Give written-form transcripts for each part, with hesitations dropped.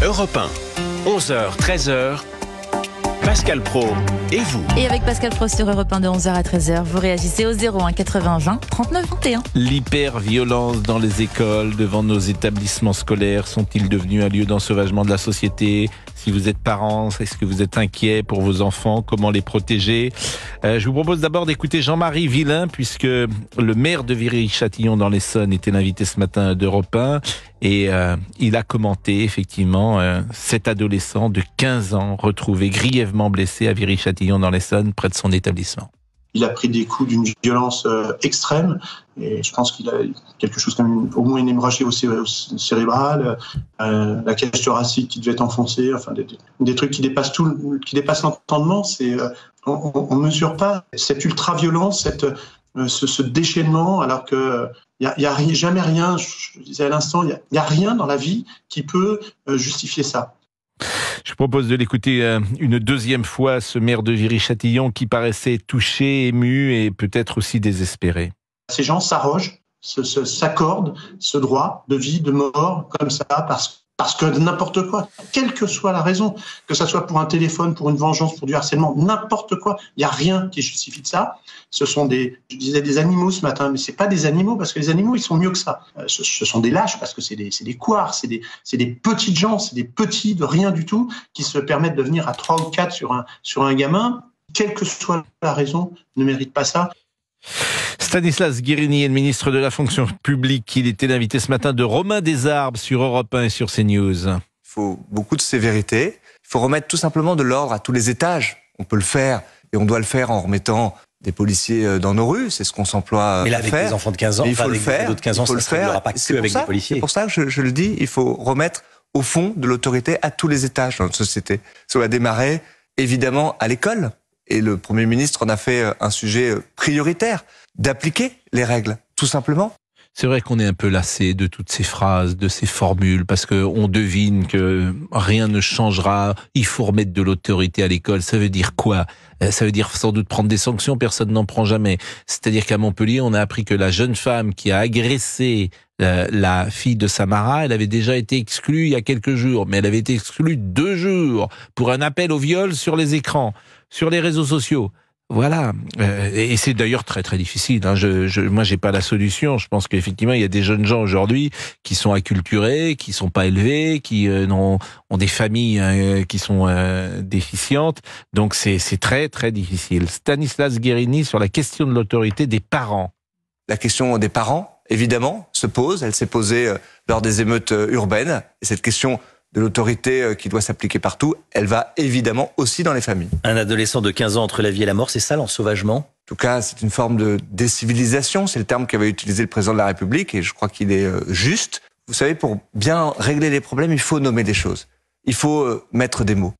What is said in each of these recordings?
Europe 1, 11h, 13h, Pascal Praud et vous. Et avec Pascal Praud sur Europe 1 de 11h à 13h, vous réagissez au 01 80 20 39 21. L'hyper-violence dans les écoles, devant nos établissements scolaires, sont-ils devenus un lieu d'ensauvagement de la société ? Si vous êtes parents, est-ce que vous êtes inquiets pour vos enfants ? Comment les protéger ? Je vous propose d'abord d'écouter Jean-Marie Villain, puisque le maire de Viry-Châtillon dans l'Essonne était l'invité ce matin d'Europe 1, et il a commenté effectivement cet adolescent de 15 ans retrouvé grièvement blessé à Viry-Châtillon dans l'Essonne, près de son établissement. Il a pris des coups d'une violence extrême et je pense qu'il a quelque chose comme au moins une hémorragie cérébrale, la cage thoracique qui devait être enfoncée, enfin des trucs qui dépassent l'entendement. On mesure pas cette ultra-violence, ce déchaînement, alors que il y a jamais rien. Je disais à l'instant, il y a rien dans la vie qui peut justifier ça. Je propose de l'écouter une deuxième fois, ce maire de Viry-Châtillon qui paraissait touché, ému et peut-être aussi désespéré. Ces gens s'arrogent, s'accordent ce droit de vie, de mort, comme ça, parce que n'importe quoi, quelle que soit la raison, que ça soit pour un téléphone, pour une vengeance, pour du harcèlement, n'importe quoi, il n'y a rien qui justifie de ça. Ce sont je disais des animaux ce matin, mais c'est pas des animaux, parce que les animaux, ils sont mieux que ça. Ce sont des lâches, parce que c'est des couards, c'est des petites gens, c'est des petits de rien du tout, qui se permettent de venir à 3 ou 4 sur un gamin. Quelle que soit la raison, ne mérite pas ça. Stanislas Guerini est le ministre de la fonction publique. Il était l'invité ce matin de Romain Desarbes sur Europe 1 et sur CNews. Il faut beaucoup de sévérité. Il faut remettre tout simplement de l'ordre à tous les étages. On peut le faire et on doit le faire en remettant des policiers dans nos rues. C'est ce qu'on s'emploie à faire. Mais là, avec des enfants de 15 ans, il faut le faire. D'autres 15 ans, ça ne se réglera pas que avec des policiers. C'est pour ça que je le dis, il faut remettre au fond de l'autorité à tous les étages dans notre société. Ça va démarrer évidemment à l'école. Et le Premier ministre en a fait un sujet prioritaire, d'appliquer les règles, tout simplement. C'est vrai qu'on est un peu lassé de toutes ces phrases, de ces formules, parce qu'on devine que rien ne changera, il faut remettre de l'autorité à l'école. Ça veut dire quoi ? Ça veut dire sans doute prendre des sanctions, personne n'en prend jamais. C'est-à-dire qu'à Montpellier, on a appris que la jeune femme qui a agressé la fille de Samara, elle avait déjà été exclue il y a quelques jours, mais elle avait été exclue 2 jours pour un appel au viol sur les écrans, sur les réseaux sociaux. Voilà, et c'est d'ailleurs très très difficile. Moi, j'ai pas la solution. Je pense qu'effectivement, il y a des jeunes gens aujourd'hui qui sont acculturés, qui sont pas élevés, qui ont des familles qui sont déficientes. Donc c'est très très difficile. Stanislas Guerini sur la question de l'autorité des parents. La question des parents, évidemment, se pose. Elle s'est posée lors des émeutes urbaines. Et cette question de l'autorité qui doit s'appliquer partout, elle va évidemment aussi dans les familles. Un adolescent de 15 ans entre la vie et la mort, c'est ça l'ensauvagement ? En tout cas, c'est une forme de décivilisation, c'est le terme qu'avait utilisé le président de la République et je crois qu'il est juste. Vous savez, pour bien régler les problèmes, il faut nommer des choses. Il faut mettre des mots.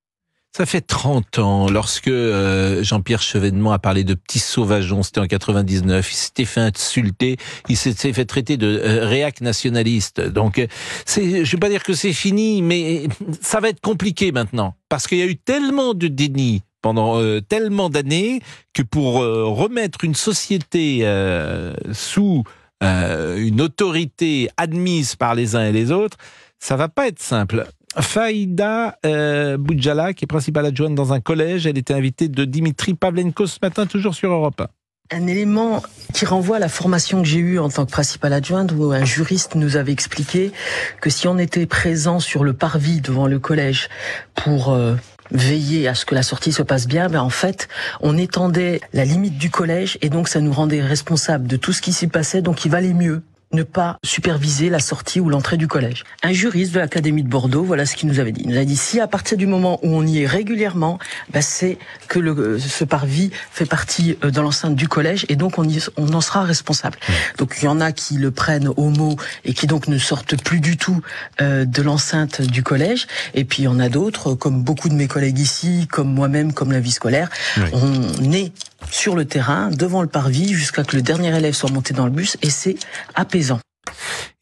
Ça fait 30 ans, lorsque Jean-Pierre Chevènement a parlé de petits sauvageons, c'était en 99, il s'était fait insulter, il s'était fait traiter de réac nationaliste. Donc, je ne vais pas dire que c'est fini, mais ça va être compliqué maintenant, parce qu'il y a eu tellement de déni pendant tellement d'années, que pour remettre une société sous une autorité admise par les uns et les autres, ça va pas être simple. Faïda Boudjala, qui est principale adjointe dans un collège, elle était invitée de Dimitri Pavlenko ce matin, toujours sur Europe 1. Un élément qui renvoie à la formation que j'ai eue en tant que principale adjointe, où un juriste nous avait expliqué que si on était présent sur le parvis devant le collège pour veiller à ce que la sortie se passe bien, en fait, on étendait la limite du collège et donc ça nous rendait responsables de tout ce qui s'y passait, donc il valait mieux ne pas superviser la sortie ou l'entrée du collège. Un juriste de l'Académie de Bordeaux, voilà ce qu'il nous avait dit. Il nous a dit, si à partir du moment où on y est régulièrement, c'est que ce parvis fait partie de l'enceinte du collège et donc on en sera responsable. Donc il y en a qui le prennent au mot et qui donc ne sortent plus du tout de l'enceinte du collège. Et puis il y en a d'autres, comme beaucoup de mes collègues ici, comme moi-même, comme la vie scolaire, on est sur le terrain, devant le parvis, jusqu'à que le dernier élève soit monté dans le bus, et c'est apaisant.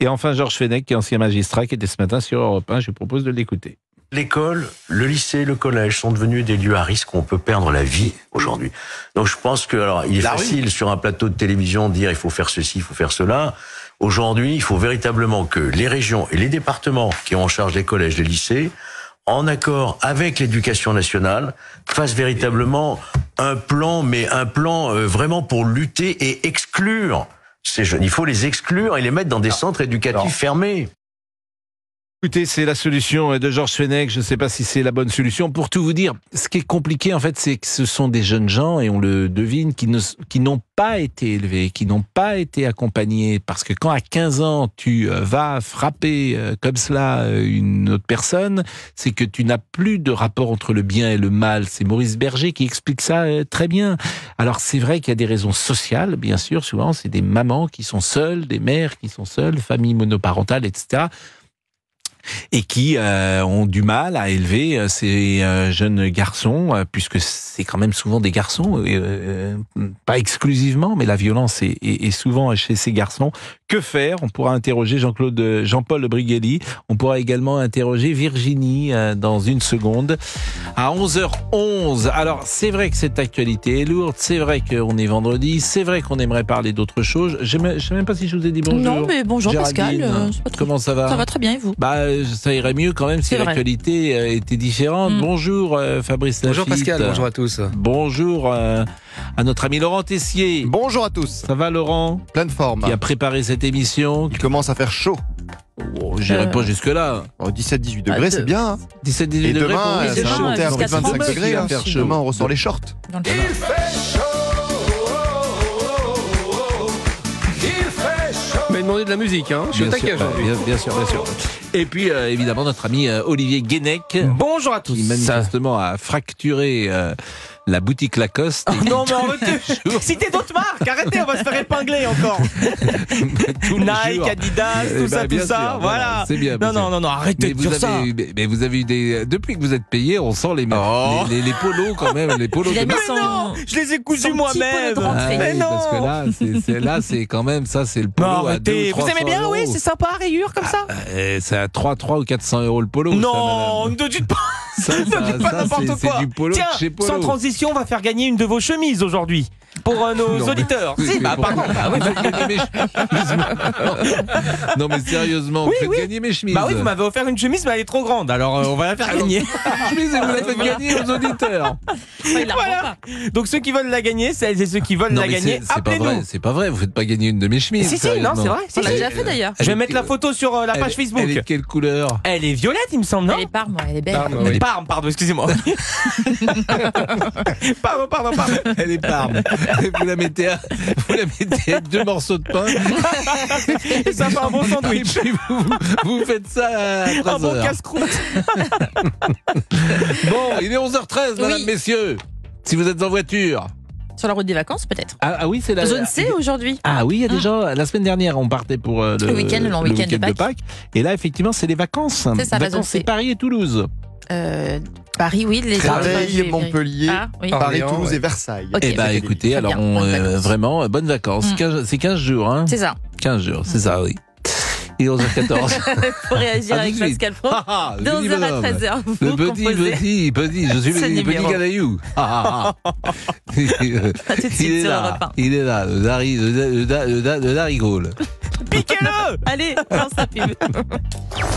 Et enfin, Georges Fenech, qui est ancien magistrat, qui était ce matin sur Europe 1, je vous propose de l'écouter. L'école, le lycée, le collège sont devenus des lieux à risque où on peut perdre la vie aujourd'hui. Donc je pense que, alors, il est facile sur un plateau de télévision de dire il faut faire ceci, il faut faire cela. Aujourd'hui, il faut véritablement que les régions et les départements qui ont en charge les collèges, les lycées, en accord avec l'éducation nationale, fassent véritablement un plan, mais un plan vraiment pour lutter et exclure ces jeunes. Il faut les exclure et les mettre dans des centres éducatifs fermés. Écoutez, c'est la solution de Georges Fenech. Je ne sais pas si c'est la bonne solution. Pour tout vous dire, ce qui est compliqué, en fait, c'est que ce sont des jeunes gens, et on le devine, qui n'ont pas été élevés, qui n'ont pas été accompagnés. Parce que quand à 15 ans, tu vas frapper comme cela une autre personne, c'est que tu n'as plus de rapport entre le bien et le mal. C'est Maurice Berger qui explique ça très bien. Alors, c'est vrai qu'il y a des raisons sociales, bien sûr. Souvent, c'est des mamans qui sont seules, des mères qui sont seules, familles monoparentales, etc., et qui ont du mal à élever ces jeunes garçons, puisque c'est quand même souvent des garçons, pas exclusivement, mais la violence est souvent chez ces garçons. Que faire? On pourra interroger Jean-Paul Brighelli, on pourra également interroger Virginie dans une seconde, à 11h11. Alors, c'est vrai que cette actualité est lourde, c'est vrai qu'on est vendredi, c'est vrai qu'on aimerait parler d'autre chose. Je ne sais même pas si je vous ai dit bonjour. Non, mais bonjour Géraldine. Pascal. Comment ça va? Ça va très bien, et vous? Ça irait mieux quand même si l'actualité était différente. Bonjour Fabrice Lafitte. Bonjour Pascal, bonjour à tous. Bonjour à notre ami Laurent Tessier. Bonjour à tous. Ça va Laurent? Pleine forme. Qui a préparé cette émission. Il commence à faire chaud. Oh, j'irai pas jusque-là. 17-18 degrés, c'est bien. Hein. 17-18 degrés. Et demain, ça va monter à plus de 25 degrés. Hein. Demain, on ressort les shorts. Il fait chaud. Mais demandez de la musique, hein. Je suis au taquet aujourd'hui. Bien sûr. Et puis, évidemment, notre ami Olivier Guénec. Bonjour à tous. Qui manifestement a fracturé la boutique Lacoste. Oh non, mais arrêtez. Citez d'autres marques. Arrêtez, on va se faire épingler encore. Nike, Adidas, tout ça. Sûr, voilà. C'est bien. Non, arrêtez de dire ça. Mais vous avez eu depuis que vous êtes payé, on sent les polos quand même. Les polos mais non, je les ai cousus moi-même. Mais non. Parce que là, c'est quand même ça, c'est le polo. Non, arrêtez. Vous aimez bien, oui, c'est sympa, rayures comme ça. C'est à 3 ou 400 € le polo. Non, ne dites pas. Ne dites pas n'importe quoi. C'est du polo. Tiens, chez Polo. Sans transition, on va faire gagner une de vos chemises aujourd'hui. Pour nos auditeurs. Si, pardon. Non, mais sérieusement, vous faites gagner mes chemises. Bah oui, vous m'avez offert une chemise, mais elle est trop grande. Alors, on va la faire gagner. Chemise, et vous la faites gagner aux auditeurs. Voilà. Donc, ceux qui veulent la gagner, celles et ceux qui veulent la gagner, appelez-nous. C'est pas vrai, vous faites pas gagner une de mes chemises. Si, non, c'est vrai. On l'a déjà fait d'ailleurs. Je vais mettre la photo sur la page Facebook. Elle est de quelle couleur? Elle est violette, il me semble, non? Elle est Parme, elle est belle. Parme, pardon, excusez-moi. Pardon. Elle est Parme. Vous la mettez avec 2 morceaux de pain. Et ça fait un bon sandwich. Et puis vous faites ça à 13h. Un bon casse-croûte. Bon, il est 11h13, mesdames, messieurs. Si vous êtes en voiture. Sur la route des vacances, peut-être. Ah oui, c'est la zone C aujourd'hui. Ah oui, il y a des gens. La semaine dernière, on partait pour le long week-end de Pâques. Et là, effectivement, c'est les vacances. C'est ça, la zone C. C'est Paris et Toulouse. Paris, oui, les Creil, Montpellier, Paris, Orléans, Toulouse et Versailles. Okay, écoutez, alors vraiment bonnes vacances. C'est 15 jours, hein. C'est ça. 15 jours, c'est ça, oui. Il est 11h14. Faut réagir avec Pascal Pro. De 11h à 13h. Le petit, je suis le petit Galaïou. Il est là, le Darigole. Piquez-le. Allez, lance sa pub.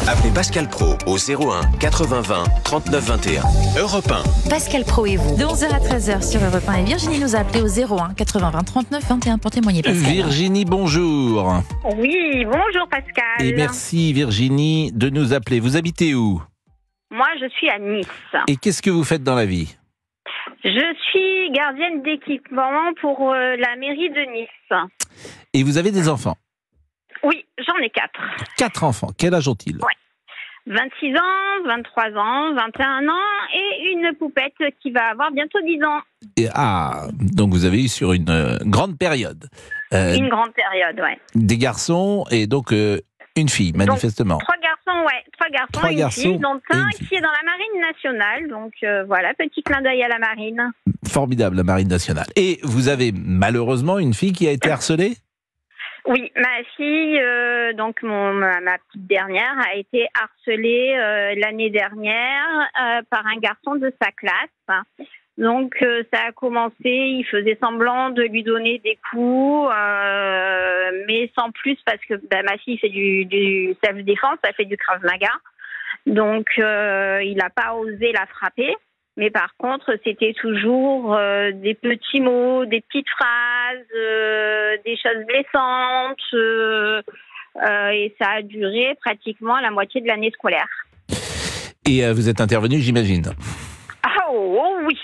Appelez Pascal Pro au 01 80 20 39 21. Europe 1. Pascal Pro et vous. De 11h à 13h sur Europe 1. Et Virginie nous a appelé au 01 80 20 39 21 pour témoigner. Pascal. Virginie, bonjour. Oui, bonjour Pascal. Et merci Virginie de nous appeler. Vous habitez où? Moi, je suis à Nice. Et qu'est-ce que vous faites dans la vie? Je suis gardienne d'équipement pour la mairie de Nice. Et vous avez des enfants? Oui, j'en ai 4. 4 enfants. Quel âge ont-ils? 26 ans, 23 ans, 21 ans et une poupette qui va avoir bientôt 10 ans. Donc vous avez eu sur une grande période. Une grande période, ouais. Des garçons et donc une fille, manifestement. Donc, 3 garçons et une fille, dont un qui est dans la marine nationale. Donc voilà, petit clin d'œil à la marine. Formidable, la marine nationale. Et vous avez malheureusement une fille qui a été harcelée? Oui, ma fille, donc ma petite dernière, a été harcelée l'année dernière par un garçon de sa classe. Donc ça a commencé, il faisait semblant de lui donner des coups, mais sans plus parce que ma fille fait du self-défense, elle fait du Krav Maga. Donc il n'a pas osé la frapper. Mais par contre, c'était toujours des petits mots, des petites phrases, des choses blessantes. Et ça a duré pratiquement la moitié de l'année scolaire. Et vous êtes intervenu, j'imagine? Oui.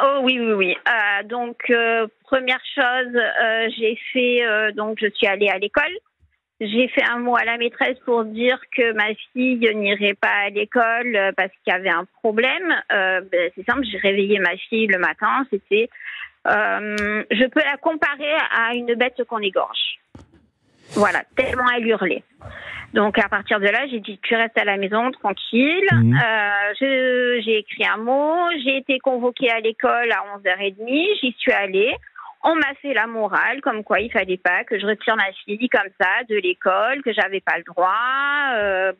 Oh oui. Donc, première chose, j'ai fait... donc, je suis allée à l'école. J'ai fait un mot à la maîtresse pour dire que ma fille n'irait pas à l'école parce qu'il y avait un problème. C'est simple, j'ai réveillé ma fille le matin. C'était, je peux la comparer à une bête qu'on égorge. Voilà, tellement elle hurlait. Donc à partir de là, j'ai dit tu restes à la maison tranquille. J'ai écrit un mot. J'ai été convoquée à l'école à 11h30. J'y suis allée. On m'a fait la morale, comme quoi il fallait pas que je retire ma fille comme ça de l'école, que j'avais pas le droit.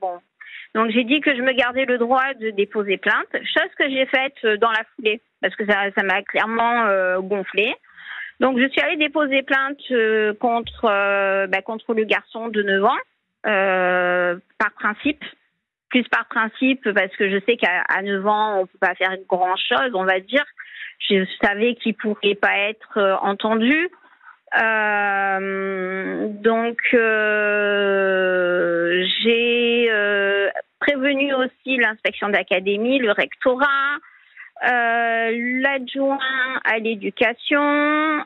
Bon, donc j'ai dit que je me gardais le droit de déposer plainte, chose que j'ai faite dans la foulée, parce que ça m'a clairement gonflé. Donc je suis allée déposer plainte contre le garçon de 9 ans, par principe. Plus par principe, parce que je sais qu'à 9 ans, on peut pas faire grand chose, on va dire. Je savais qu'il pourrait pas être entendu. Donc, j'ai prévenu aussi l'inspection d'académie, le rectorat, l'adjoint à l'éducation.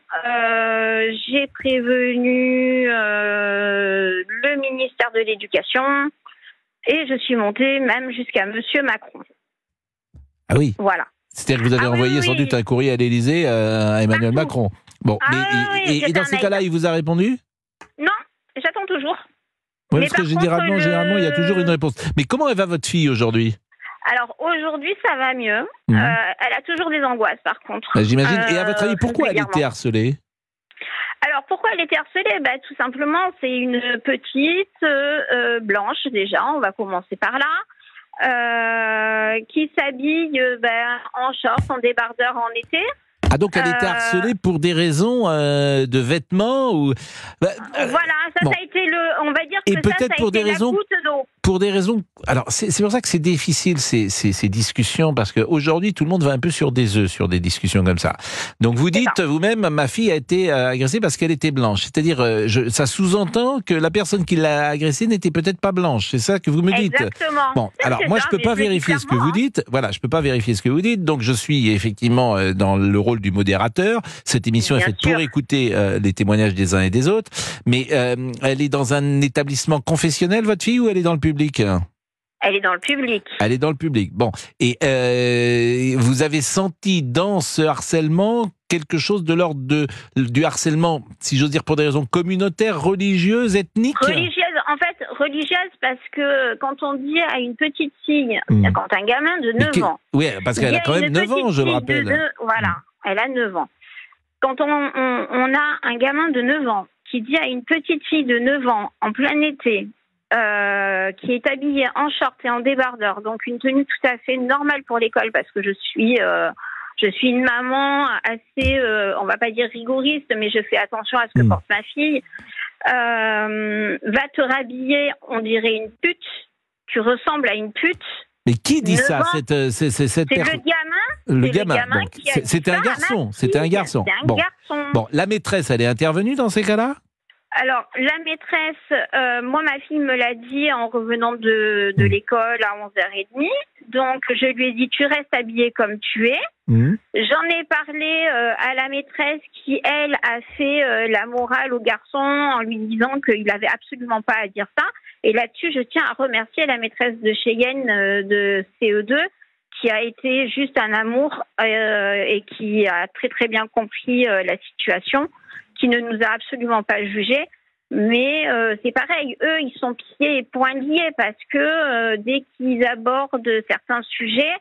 J'ai prévenu le ministère de l'Éducation. Et je suis montée même jusqu'à Monsieur Macron. Ah oui. Voilà. C'est-à-dire que vous avez envoyé sans doute un courrier à l'Élysée à Emmanuel Macron. Bon, et dans ces cas-là, il vous a répondu? Non, j'attends toujours. Oui, parce que généralement, il y a toujours une réponse. Mais comment elle va votre fille aujourd'hui? Alors aujourd'hui, ça va mieux. Elle a toujours des angoisses, par contre. J'imagine. Et à votre avis, pourquoi elle était harcelée? Alors, pourquoi elle était harcelée? Tout simplement, c'est une petite blanche, déjà, on va commencer par là, qui s'habille en short, en débardeur en été. Ah, donc elle était harcelée pour des raisons de vêtements ou... Voilà, ça a été on va dire que ça a été la goutte d'eau. Pour des raisons... Alors, c'est pour ça que c'est difficile, ces discussions, parce qu'aujourd'hui, tout le monde va un peu sur des œufs, sur des discussions comme ça. Donc, vous dites vous-même, ma fille a été agressée parce qu'elle était blanche. C'est-à-dire, ça sous-entend que la personne qui l'a agressée n'était peut-être pas blanche. C'est ça que vous me dites? Exactement. Bon, alors, moi, je peux pas vérifier ce que vous dites. Voilà, je peux pas vérifier ce que vous dites. Donc, je suis effectivement dans le rôle du modérateur. Cette émission est faite pour écouter les témoignages des uns et des autres. Mais elle est dans un établissement confessionnel, votre fille, ou elle est dans le public? Elle est dans le public. Elle est dans le public. Bon. Et vous avez senti dans ce harcèlement quelque chose de l'ordre du harcèlement, si j'ose dire, pour des raisons communautaires, religieuses, ethniques? Religieuse, parce que quand on dit à une petite fille, quand un gamin de 9 ans... Oui, parce qu'elle a quand même 9 ans, je le rappelle. Voilà, elle a 9 ans. Quand on a un gamin de 9 ans qui dit à une petite fille de 9 ans, en plein été, qui est habillée en short et en débardeur, donc une tenue tout à fait normale pour l'école, parce que je suis une maman assez, on va pas dire rigoriste, mais je fais attention à ce que porte ma fille, va te rhabiller, on dirait une pute, tu ressembles à une pute. Mais qui dit ça? C'est le gamin. Le gamin. C'était un garçon. C'était un garçon. Bon, la maîtresse, elle est intervenue dans ces cas-là? Alors, la maîtresse, moi, ma fille me l'a dit en revenant de l'école à 11h30. Donc, je lui ai dit, tu restes habillée comme tu es. J'en ai parlé à la maîtresse qui, elle, a fait la morale au garçon en lui disant qu'il n'avait absolument pas à dire ça. Et là-dessus, je tiens à remercier la maîtresse de Cheyenne de CE2 qui a été juste un amour et qui a très très bien compris la situation, qui ne nous a absolument pas jugés. Mais c'est pareil, eux, ils sont pieds et poings liés parce que dès qu'ils abordent certains sujets,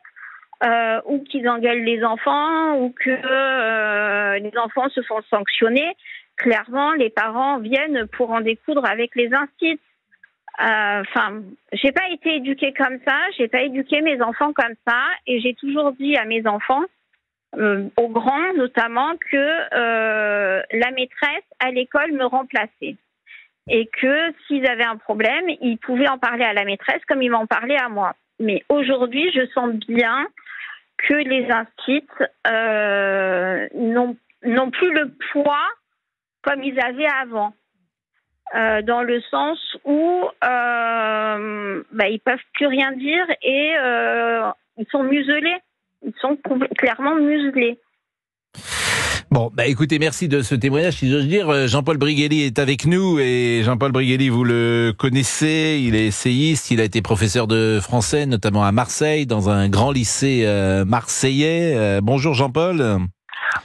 ou qu'ils engueulent les enfants, ou que les enfants se font sanctionner, clairement, les parents viennent pour en découdre avec les instituts. J'ai pas été éduquée comme ça, j'ai pas éduqué mes enfants comme ça, et j'ai toujours dit à mes enfants, aux grands notamment, que la maîtresse à l'école me remplaçait. Et que s'ils avaient un problème, ils pouvaient en parler à la maîtresse comme ils m'en parlaient à moi. Mais aujourd'hui, je sens bien que les instituts n'ont plus le poids comme ils avaient avant. Dans le sens où ils peuvent plus rien dire et ils sont muselés. Ils sont clairement muselés. Bon, écoutez, merci de ce témoignage. Si j'ose dire, Jean-Paul Brigelli est avec nous, et Jean-Paul Brigelli, vous le connaissez, il est essayiste, il a été professeur de français, notamment à Marseille, dans un grand lycée marseillais. Bonjour Jean-Paul.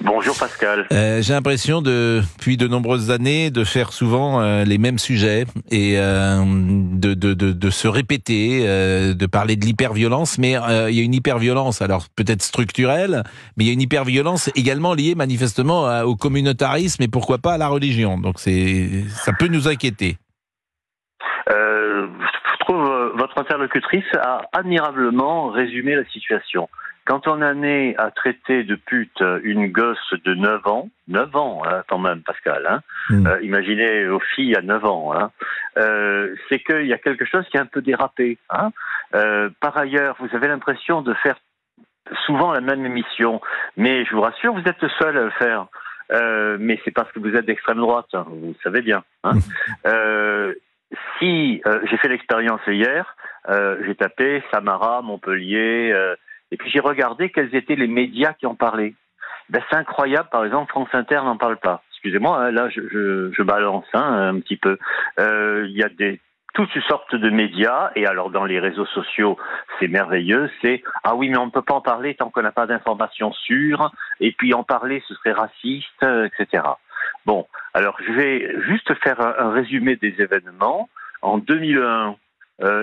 Bonjour Pascal. J'ai l'impression depuis de nombreuses années de faire souvent les mêmes sujets et de se répéter, de parler de l'hyperviolence, mais il y a une hyperviolence, alors peut-être structurelle, mais il y a une hyperviolence également liée manifestement au communautarisme et pourquoi pas à la religion. Donc ça peut nous inquiéter. Je trouve votre interlocutrice a admirablement résumé la situation. Quand on en est à traiter de pute une gosse de 9 ans quand même Pascal, imaginez aux filles à 9 ans, c'est qu'il y a quelque chose qui a un peu dérapé. Par ailleurs, vous avez l'impression de faire souvent la même émission, mais je vous rassure, vous êtes le seul à le faire. Mais c'est parce que vous êtes d'extrême droite, vous le savez bien. Si j'ai fait l'expérience hier, j'ai tapé Samara, Montpellier... et puis j'ai regardé quels étaient les médias qui en parlaient. C'est incroyable, par exemple, France Inter n'en parle pas. Excusez-moi, là je balance un petit peu. Il y a toutes sortes de médias, et alors dans les réseaux sociaux, c'est merveilleux, c'est « Ah oui, mais on ne peut pas en parler tant qu'on n'a pas d'informations sûres, et puis en parler, ce serait raciste, etc. » Bon, alors je vais juste faire un résumé des événements. En 2001,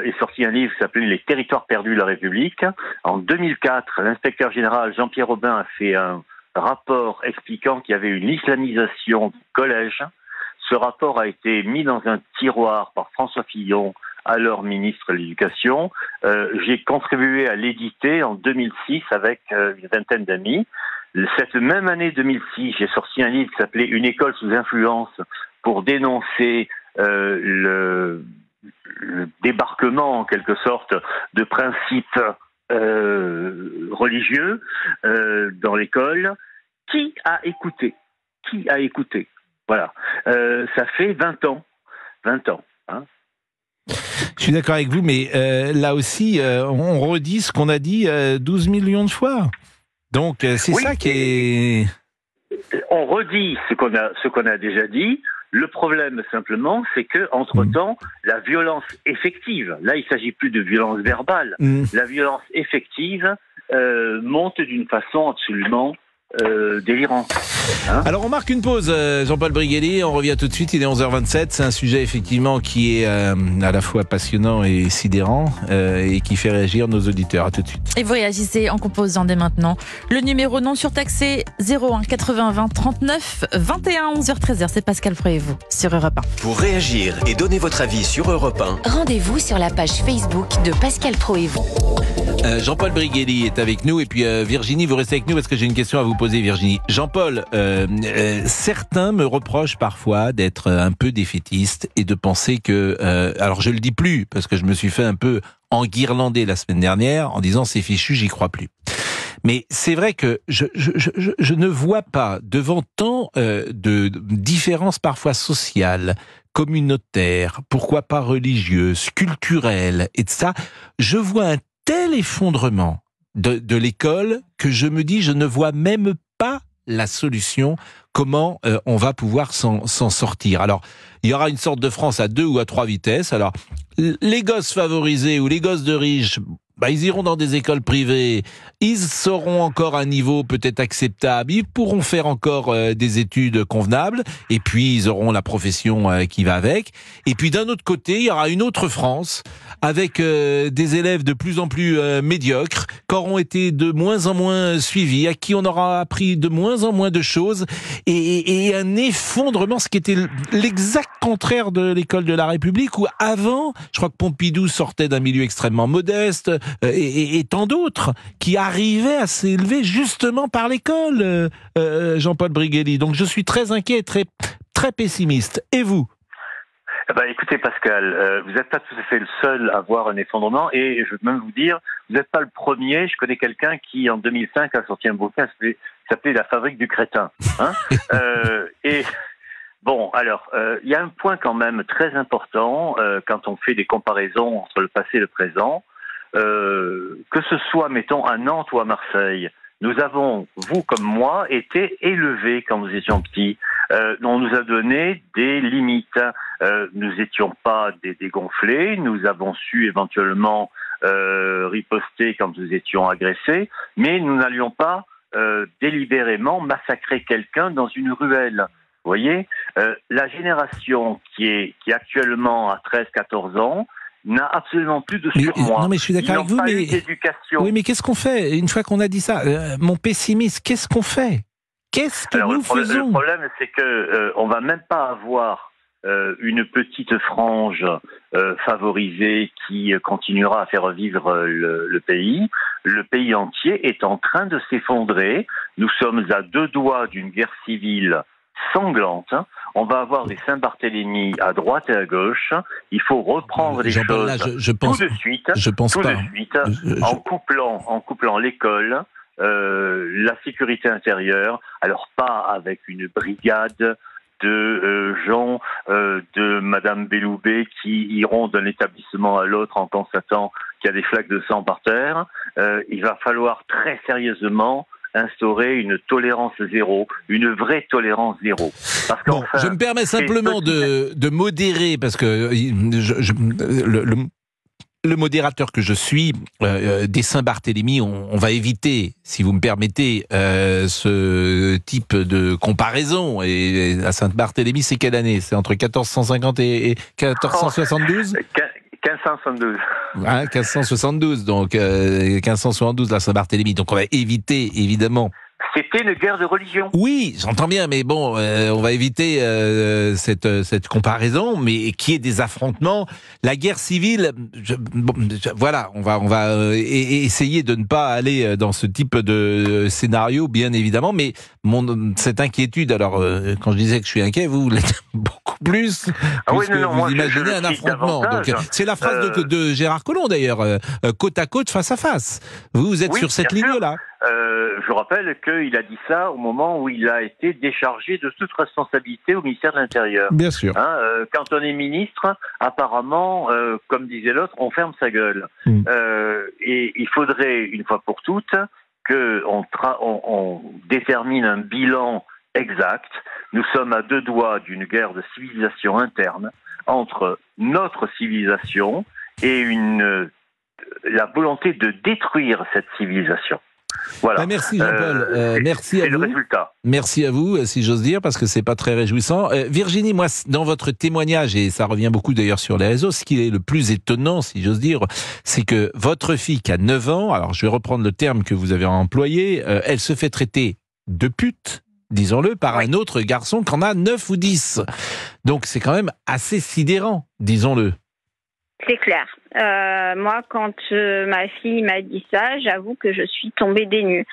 est sorti un livre qui s'appelait « Les territoires perdus de la République ». En 2004, l'inspecteur général Jean-Pierre Aubin a fait un rapport expliquant qu'il y avait une islamisation du collège. Ce rapport a été mis dans un tiroir par François Fillon, alors ministre de l'Éducation. J'ai contribué à l'éditer en 2006 avec une vingtaine d'amis. Cette même année 2006, j'ai sorti un livre qui s'appelait « Une école sous influence » pour dénoncer le débarquement, en quelque sorte, de principes religieux dans l'école. Qui a écouté? Voilà. Ça fait 20 ans. 20 ans. Je suis d'accord avec vous, mais là aussi, on redit ce qu'on a dit 12 millions de fois. Donc, c'est ça qui est... On redit ce qu'on a déjà dit. Le problème, simplement, c'est que entre-temps, la violence effective, là, il ne s'agit plus de violence verbale, la violence effective monte d'une façon absolument délirante. Alors, on marque une pause, Jean-Paul Brigelli, on revient tout de suite, il est 11h27, c'est un sujet, effectivement, qui est à la fois passionnant et sidérant, et qui fait réagir nos auditeurs. À tout de suite. Et vous réagissez en composant dès maintenant le numéro non surtaxé 01 80 20 39 21 11h13. C'est Pascal Pro et vous sur Europe 1. Pour réagir et donner votre avis sur Europe 1, rendez-vous sur la page Facebook de Pascal Pro et vous. Jean-Paul Brigelli est avec nous, et puis Virginie, vous restez avec nous parce que j'ai une question à vous poser, Virginie. Jean-Paul, certains me reprochent parfois d'être un peu défaitiste et de penser que... alors je le dis plus parce que je me suis fait un peu enguirlander la semaine dernière en disant c'est fichu, j'y crois plus. Mais c'est vrai que je ne vois pas, devant tant de différences parfois sociales, communautaires, pourquoi pas religieuses, culturelles, et de ça, je vois un tel effondrement de l'école que je me dis, je ne vois même pas la solution, comment on va pouvoir s'en sortir. Alors, il y aura une sorte de France à 2 ou à 3 vitesses. Alors, les gosses favorisés ou les gosses de riches, ils iront dans des écoles privées, ils seront encore à un niveau peut-être acceptable, ils pourront faire encore des études convenables, et puis ils auront la profession qui va avec. Et puis d'un autre côté, il y aura une autre France, avec des élèves de plus en plus médiocres, qui auront été de moins en moins suivis, à qui on aura appris de moins en moins de choses, et un effondrement, ce qui était l'exact contraire de l'école de la République, où avant, je crois que Pompidou sortait d'un milieu extrêmement modeste, et tant d'autres qui arrivaient à s'élever justement par l'école, Jean-Paul Briguelli. Donc je suis très inquiet et très, très pessimiste. Et vous ? Écoutez Pascal, vous n'êtes pas tout à fait le seul à voir un effondrement, et je veux même vous dire, vous n'êtes pas le premier. Je connais quelqu'un qui en 2005 a sorti un bouquin qui s'appelait La fabrique du crétin. Et bon, alors, il y a un point quand même très important quand on fait des comparaisons entre le passé et le présent, que ce soit, mettons, à Nantes ou à Marseille. Nous avons, vous comme moi, été élevés quand nous étions petits. On nous a donné des limites. Nous n'étions pas des dégonflés. Nous avons su éventuellement riposter quand nous étions agressés, mais nous n'allions pas délibérément massacrer quelqu'un dans une ruelle. Vous voyez, la génération qui actuellement a 13-14 ans n'a absolument plus de surmoi. Non, mais je suis d'accord avec vous, mais oui, mais qu'est-ce qu'on fait une fois qu'on a dit ça, mon pessimiste? Qu'est-ce qu'on fait? Qu'est-ce que nous faisons? Le problème, c'est que on va même pas avoir une petite frange favorisée qui continuera à faire vivre le pays. Le pays entier est en train de s'effondrer. Nous sommes à 2 doigts d'une guerre civile sanglante. On va avoir des Saint-Barthélemy à droite et à gauche. Il faut reprendre les choses tout de suite, en couplant l'école, la sécurité intérieure. Alors pas avec une brigade de gens de Madame Belloubet qui iront d'un établissement à l'autre en constatant qu'il y a des flaques de sang par terre. Il va falloir très sérieusement instaurer une tolérance zéro, une vraie tolérance zéro. Parce je me permets simplement de modérer, parce que le modérateur que je suis, des Saint-Barthélemy, on va éviter, si vous me permettez, ce type de comparaison. Et à Saint-Barthélemy, c'est quelle année? C'est entre 1450 et 1472 1572. 1572, donc 1572 la Saint-Barthélemy. Donc on va éviter, évidemment. C'était une guerre de religion. Oui, j'entends bien, mais bon, on va éviter cette comparaison, mais qu'il y ait des affrontements. La guerre civile, voilà, on va essayer de ne pas aller dans ce type de scénario, bien évidemment, mais cette inquiétude, alors quand je disais que je suis inquiet, vous l'êtes beaucoup plus, puisque vous imaginez un affrontement. Donc, c'est la phrase de Gérard Collomb, d'ailleurs, côte à côte, face à face. Vous êtes sur cette ligne-là. Je rappelle qu'il a dit ça au moment où il a été déchargé de toute responsabilité au ministère de l'Intérieur. Bien sûr. Quand on est ministre, apparemment, comme disait l'autre, on ferme sa gueule. Et il faudrait, une fois pour toutes, qu'on détermine un bilan exact. Nous sommes à 2 doigts d'une guerre de civilisation interne entre notre civilisation et la volonté de détruire cette civilisation. Voilà. Merci Jean-Paul, merci à vous. C'est le résultat. Merci à vous, si j'ose dire, parce que c'est pas très réjouissant. Virginie, moi, dans votre témoignage, et ça revient beaucoup d'ailleurs sur les réseaux, ce qui est le plus étonnant, si j'ose dire, c'est que votre fille qui a 9 ans, alors je vais reprendre le terme que vous avez employé, elle se fait traiter de pute, disons-le, par un autre garçon qui en a 9 ou 10. Donc c'est quand même assez sidérant, disons-le. C'est clair. Moi, quand ma fille m'a dit ça, j'avoue que je suis tombée des nues.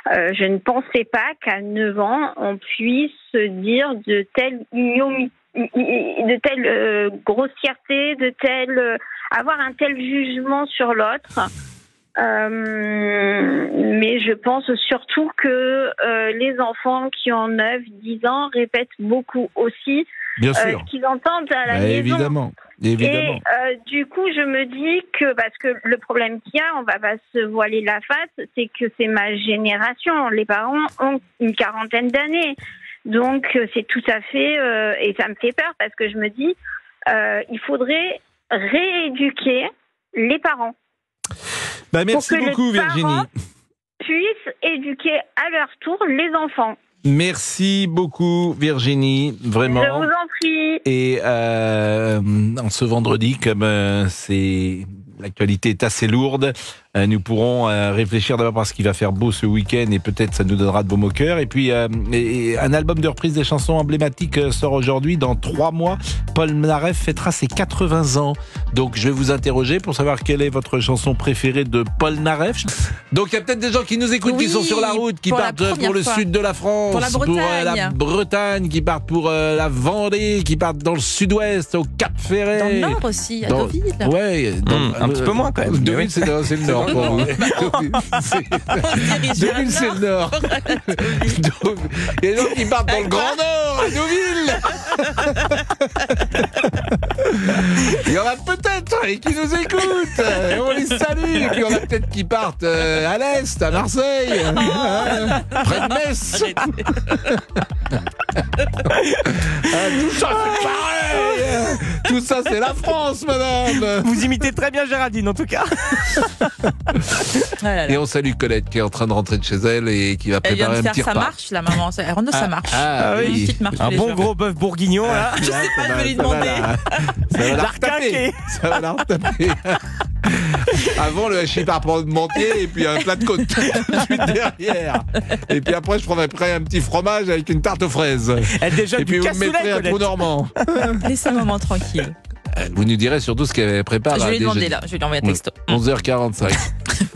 Je ne pensais pas qu'à 9 ans, on puisse dire de telle ignominie, de telle grossièreté, avoir un tel jugement sur l'autre. Mais je pense surtout que les enfants qui ont 9, 10 ans répètent beaucoup aussi ce qu'ils entendent à la maison. Évidemment. Et du coup, je me dis que, parce que le problème qu'il y a, on va pas se voiler la face, c'est que c'est ma génération. Les parents ont une 40aine d'années. Donc, c'est tout à fait... et ça me fait peur parce que je me dis, il faudrait rééduquer les parents. Merci beaucoup, Virginie. Puissent éduquer à leur tour les enfants. Merci beaucoup, Virginie, vraiment. Je vous en prie. Et en ce vendredi, comme l'actualité est assez lourde, nous pourrons réfléchir d'abord parce qu'il va faire beau ce week-end et peut-être ça nous donnera de baume au cœur. Et puis un album de reprise des chansons emblématiques sort aujourd'hui. Dans 3 mois, Paul Naref fêtera ses 80 ans. Donc je vais vous interroger pour savoir quelle est votre chanson préférée de Paul Naref. Donc il y a peut-être des gens qui nous écoutent, qui sont sur la route, qui partent pour le sud de la France, pour la Bretagne, qui partent pour la Vendée, qui partent dans le sud-ouest, au Cap-Ferret. Dans le nord aussi, à Deauville. Ouais, un petit peu moins quand même. Deauville, c'est le nord. Deauville, c'est le nord. Donc, il y a des gens qui partent dans le Grand Nord, à Deauville. Il y en a peut-être qui nous écoutent. Et on les salue. Et puis il y en a peut-être qui partent à l'est, à Marseille, près de Metz. Tout ça, c'est pareil. Tout ça, c'est la France, madame. Vous imitez très bien Géraldine, en tout cas. Et on salue Colette qui est en train de rentrer de chez elle et qui va préparer un petit repas. Ça marche, la maman. Renaud, ça marche. Oui. Une petite marche. Un bon gros bœuf bourguignon, là. Je sais pas, je vais lui demander. Ça va la retaper. Ça va la retaper. Avant, le hachis parmentier et puis un plat de côte tout de suite derrière. Et puis après, je prendrai un petit fromage avec une tarte aux fraises. Et puis vous me mettrez un trou normand. Laissez un moment tranquille. Vous nous direz surtout ce qu'elle prépare. Je vais lui demander là, je vais lui envoyer un texto. 11h45.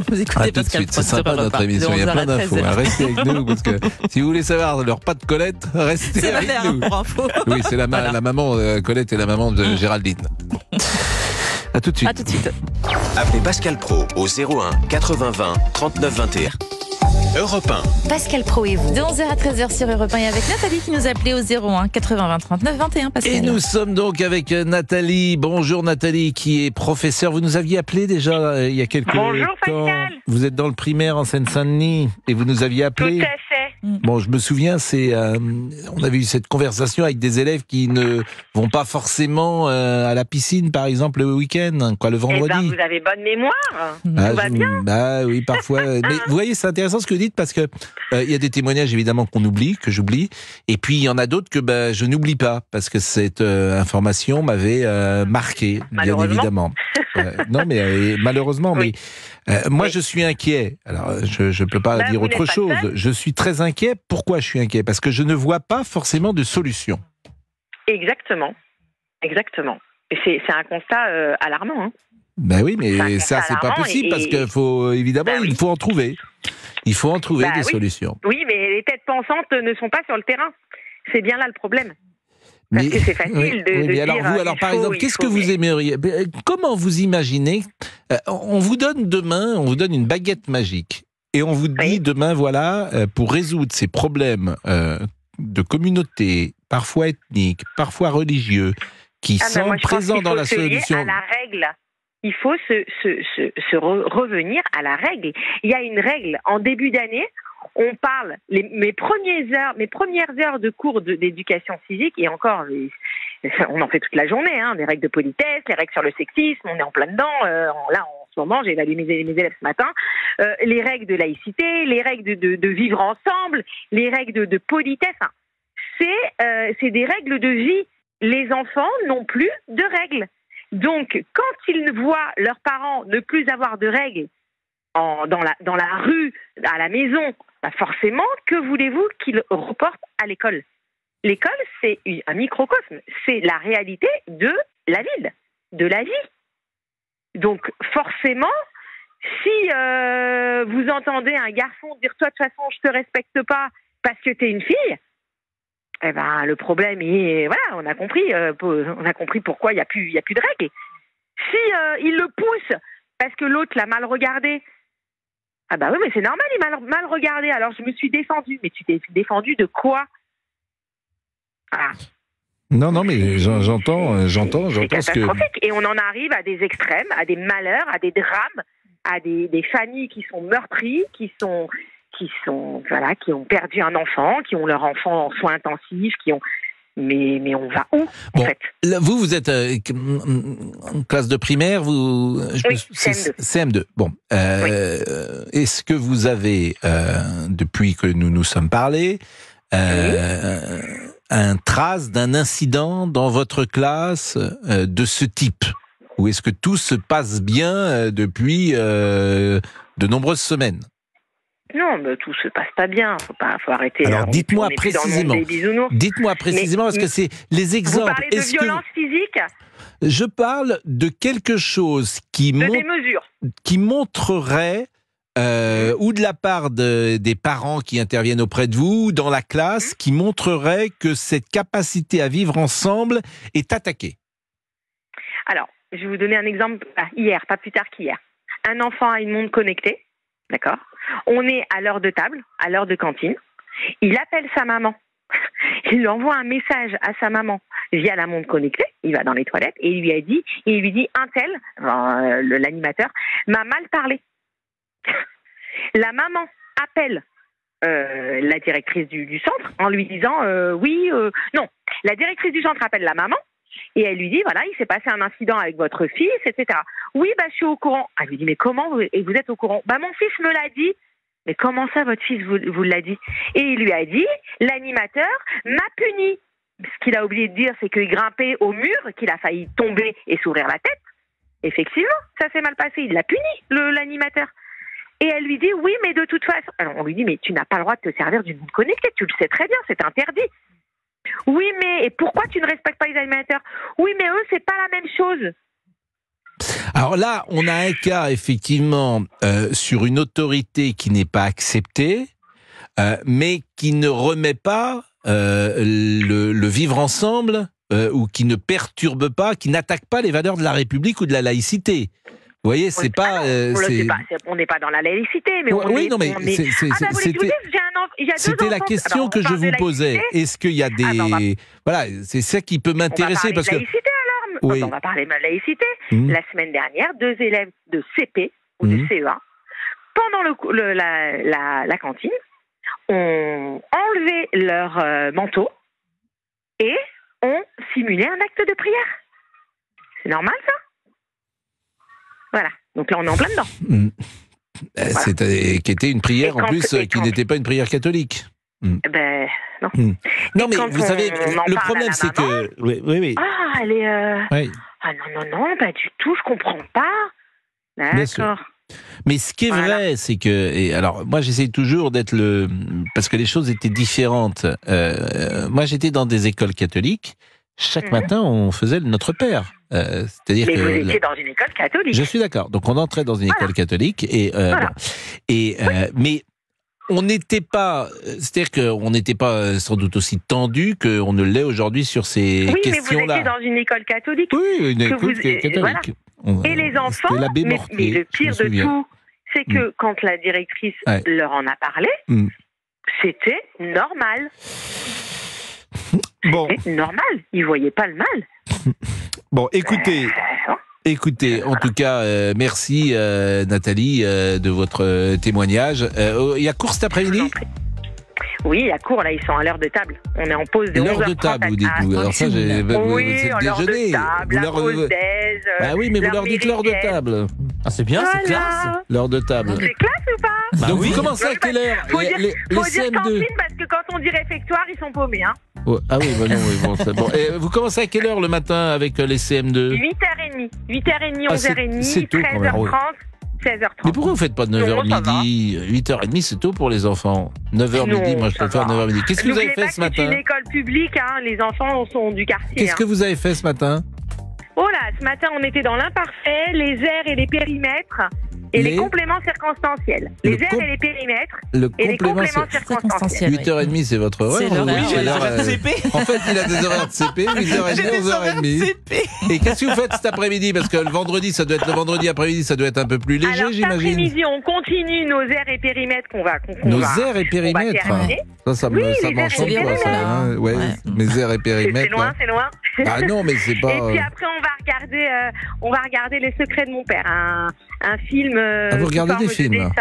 Vous écoutez Pascal Pro, c'est sympa notre émission, il y a plein d'infos. Restez avec nous parce que si vous voulez savoir leur pas de Colette, restez avec nous. Oui, c'est la maman, Colette est la maman de Géraldine. À tout de suite. À tout de suite. Appelez Pascal Pro au 01 80 20 39 21. Europe 1. Pascal Pro et vous. De 11h à 13h sur Europe 1 et avec Nathalie qui nous appelait au 01 80 20 39 21. Pascal. Et nous sommes donc avec Nathalie. Bonjour Nathalie qui est professeure. Vous nous aviez appelé déjà il y a quelques temps. Bonjour Pascal. Vous êtes dans le primaire en Seine-Saint-Denis et vous nous aviez appelé. Tout à fait. Bon, je me souviens, on avait eu cette conversation avec des élèves qui ne vont pas forcément à la piscine, par exemple, le week-end, le vendredi. Vous avez bonne mémoire. Tout va bien. Bah oui, parfois. Mais vous voyez, c'est intéressant ce que vous dites parce que il y a des témoignages évidemment que j'oublie, et puis il y en a d'autres que je n'oublie pas parce que cette information m'avait marqué, bien évidemment. Non, mais malheureusement, oui. Moi, je suis inquiet. Alors, je peux pas dire autre chose. Je suis très inquiet. Pourquoi je suis inquiet? Parce que je ne vois pas forcément de solution. Exactement. Et c'est un constat alarmant. Hein. Ben oui, mais ça, c'est pas possible parce qu'il faut, évidemment, il faut en trouver. Il faut en trouver des solutions. Oui, mais les têtes pensantes ne sont pas sur le terrain. C'est bien là le problème. Parce que c'est facile de dire... Alors vous, par exemple, qu'est-ce que vous aimeriez? Comment vous imaginez? On vous donne demain, une baguette magique. Et on vous dit demain, voilà, pour résoudre ces problèmes de communauté, parfois ethniques, parfois religieux, qui sont présents dans la solution... À la règle. Il faut revenir à la règle. Il y a une règle. En début d'année, on parle, mes premières heures de cours d'éducation civique, et encore, on en fait toute la journée, des règles de politesse, les règles sur le sexisme, on est en plein dedans. Là, en ce moment, j'ai évalué mes élèves ce matin. Les règles de laïcité, les règles de vivre ensemble, les règles de politesse. C'est des règles de vie. Les enfants n'ont plus de règles. Donc, quand ils voient leurs parents ne plus avoir de règles dans la rue, à la maison, forcément, que voulez-vous qu'ils reportent à l'école? L'école, c'est un microcosme. C'est la réalité de la ville, de la vie. Donc, forcément, si vous entendez un garçon dire « Toi, de toute façon, je te respecte pas parce que t'es une fille », le problème est, voilà, on a compris pourquoi il y a plus de règles. Si il le pousse parce que l'autre l'a mal regardé, oui, mais c'est normal, il m'a mal regardé. Alors je me suis défendue. Mais tu t'es défendue de quoi? Non, mais j'entends c'est catastrophique. Et on en arrive à des extrêmes, à des malheurs, à des drames, à des familles qui sont meurtries, qui ont perdu un enfant, qui ont leur enfant en soins intensifs, Mais on va où, en fait? Là, vous êtes en classe de primaire, vous... Oui, CM2. CM2. Bon. Est-ce que vous avez, depuis que nous nous sommes parlé, un trace d'un incident dans votre classe de ce type? Ou est-ce que tout se passe bien depuis de nombreuses semaines? Non, mais tout se passe pas bien. Faut arrêter. Alors, dites-moi précisément. Dites-moi précisément, parce que c'est les exemples. Vous parlez de violence physique? Je parle de quelque chose qui montrerait, ou de la part des parents qui interviennent auprès de vous, dans la classe, qui montrerait que cette capacité à vivre ensemble est attaquée. Alors, je vais vous donner un exemple. Hier, pas plus tard qu'hier. Un enfant a une montre connectée, d'accord? On est à l'heure de table, à l'heure de cantine. Il appelle sa maman. Il lui envoie un message à sa maman via la montre connectée. Il va dans les toilettes et il lui dit un tel, l'animateur, m'a mal parlé. La maman appelle la directrice du centre en lui disant non. La directrice du centre appelle la maman et elle lui dit voilà, il s'est passé un incident avec votre fils, etc. Oui, je suis au courant. Elle lui dit mais comment vous êtes au courant? Mon fils me l'a dit. Mais comment ça, votre fils vous l'a dit? Et il lui a dit l'animateur m'a puni. Ce qu'il a oublié de dire, c'est qu'il grimpait au mur, qu'il a failli tomber et s'ouvrir la tête. Effectivement, ça s'est mal passé. Il l'a puni, l'animateur. Et elle lui dit oui, mais de toute façon. Alors on lui dit mais tu n'as pas le droit de te servir d'une montre connectée. Tu le sais très bien, c'est interdit. Oui, mais et pourquoi tu ne respectes pas les animateurs? Oui, mais eux, c'est pas la même chose. Alors là, on a un cas, effectivement, sur une autorité qui n'est pas acceptée, mais qui ne remet pas le vivre ensemble, ou qui ne perturbe pas, qui n'attaque pas les valeurs de la République ou de la laïcité. Vous voyez, c'est pas... on n'est pas dans la laïcité, mais c'était la question que je vous posais. Est-ce qu'il y a des... Voilà, c'est ça qui peut m'intéresser, parce que... Oui. On va parler de la laïcité. La semaine dernière, 2 élèves de CP ou de CE1, pendant la cantine, ont enlevé leur manteau et ont simulé un acte de prière. C'est normal, ça? Voilà. Donc là, on est en plein dedans. Voilà. Qui était une prière, en plus, qui n'était pas une prière catholique. Ben, non. Non, mais vous savez, le problème, c'est que... Oui. Ah, elle est... Oui. Ah non, pas du tout, je comprends pas. D'accord. Mais ce qui est vrai, c'est que... Et alors, moi, j'essaie toujours d'être le... Parce que les choses étaient différentes. Moi, j'étais dans des écoles catholiques. Chaque matin, on faisait le Notre Père. C'est-à-dire mais vous étiez dans une école catholique. Je suis d'accord. Donc, on entrait dans une école catholique. Mais... on n'était pas, c'est-à-dire qu'on n'était pas sans doute aussi tendu qu'on ne l'est aujourd'hui sur ces questions-là. Oui, mais vous étiez dans une école catholique. Oui, une école catholique. Voilà. Et les enfants, mais le pire de tout, c'est que quand la directrice leur en a parlé, c'était normal. C'était normal. Ils ne voyaient pas le mal. Bon, écoutez, en tout cas, merci Nathalie de votre témoignage. Il y a cours cet après-midi? Oui, il y a cours, là, ils sont à l'heure de table. On est en pause de 11h30. L'heure de table, vous dites-vous. Alors ça, c'est le déjeuner. La pause déj. Ah oui, mais vous leur dites l'heure de table. Ah, c'est bien, c'est classe. L'heure de table. C'est classe ou pas? Donc vous commencez à quelle heure? Faut dire cantine, parce que quand on dit réfectoire, ils sont paumés, hein. Ah oui, c'est bon. Et vous commencez à quelle heure le matin avec les CM2? 8h30. 8h30, 11h30, 13h30, 16h30. Mais pourquoi vous ne faites pas 9h midi? 8h30, c'est tôt pour les enfants. 9h midi, moi je préfère 9h midi. Qu'est-ce que vous avez fait ce matin? C'est une école publique, hein, les enfants sont du quartier. Qu'est-ce que vous avez fait ce matin? Oh là, ce matin on était dans l'imparfait, les aires et les périmètres. Et les compléments circonstanciels. Les aires et les périmètres. Et les compléments circonstanciels. 8h30, c'est votre horaire? C'est l'horaire. Oui, j'ai des horaires de CP. En fait, il a des horaires de CP, 8h30, 11h30. Et qu'est-ce que vous faites cet après-midi? Parce que le vendredi, ça doit être le vendredi après-midi, ça doit être un peu plus léger, j'imagine. Cet après-midi, on continue nos aires et périmètres qu'on va aires et périmètres? Ça m'enchante pas, ça. Ouais, mes aires et périmètres. C'est loin. Ah non, mais c'est pas... Et puis après, on va regarder Les Secrets de mon père, un film vous regardez des films?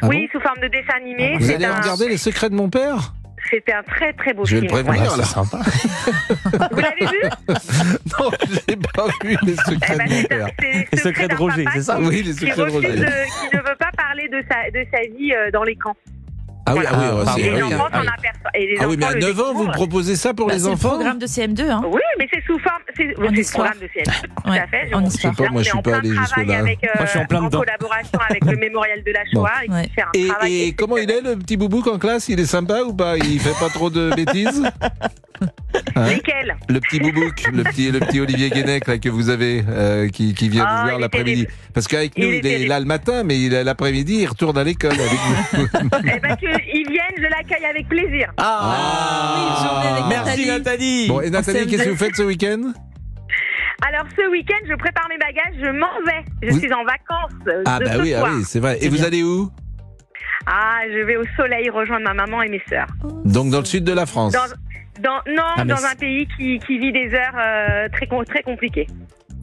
Oui, sous forme de dessin animé. Vous allez regarder Les Secrets de mon père? C'était un très très beau Je vais film. le prévenir, ouais. là. Sympa. Vous l'avez vu? Non, je n'ai pas vu les secrets de mon père. C'est Les secrets de Roger, c'est ça? Oui, les secrets de Roger. Qui ne veut pas parler de sa vie dans les camps. Ah oui, ah oui, Et c'est les oui. enfants s'en aperçoivent. Et les Ah oui, mais enfants à le 9 ans, vous découvrent. proposez ça pour les C'est le enfants? programme de CM2, hein. Oui, mais c'est sous forme. C'est En le histoire. programme de CM2, tout Ouais, à fait. en On- histoire. Je sais pas, moi, je suis on est pas en plein allé travail jusque-là. avec, Moi, je suis en plein dedans. collaboration avec le mémorial de la Shoah. Et Ouais. qui fait un travail Et comment il est, le petit boubouk en classe? Il est sympa ou pas? Il fait pas trop de bêtises? Hein? Lesquels? Le petit boubouk, le petit Olivier Guénec là, que vous avez, qui vient Ah, vous voir il est l'après-midi. terrible. Parce qu'avec Il nous, est il est terrible. là le matin, mais l'après-midi, il retourne à l'école avec nous. Eh ben, qu'ils viennent, je l'accueille avec plaisir. Oui, journée avec Merci Nathalie. Bon, et Nathalie, CM2. qu'est-ce que vous faites ce week-end? Alors, ce week-end, je prépare mes bagages, je m'en vais. Je Vous- suis en vacances Ah de bah ce oui, ah soir. oui, c'est vrai. Et C'est vous bien. allez où? Ah, je vais au soleil rejoindre ma maman et mes sœurs. Donc dans le sud de la France. Non, mais dans un pays qui vit des heures très compliquées.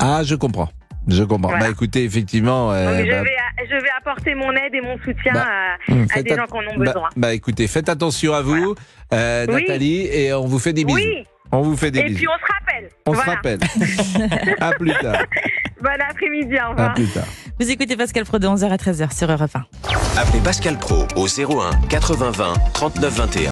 Ah, je comprends. Je comprends. Voilà. Bah écoutez, effectivement. Donc, je bah, vais apporter mon aide et mon soutien Bah, à faites des at- gens qui en ont bah, besoin. bah, écoutez, faites attention à vous, Oui. Nathalie, et on vous fait des bisous. Oui, On vous fait des et bisous. puis on se rappelle. On Voilà. se rappelle. À plus tard. Bon après-midi, au À revoir. plus tard. Vous écoutez Pascal Pro de 11h à 13h sur Europe 1. Appelez Pascal Pro au 01 80 20 39 21.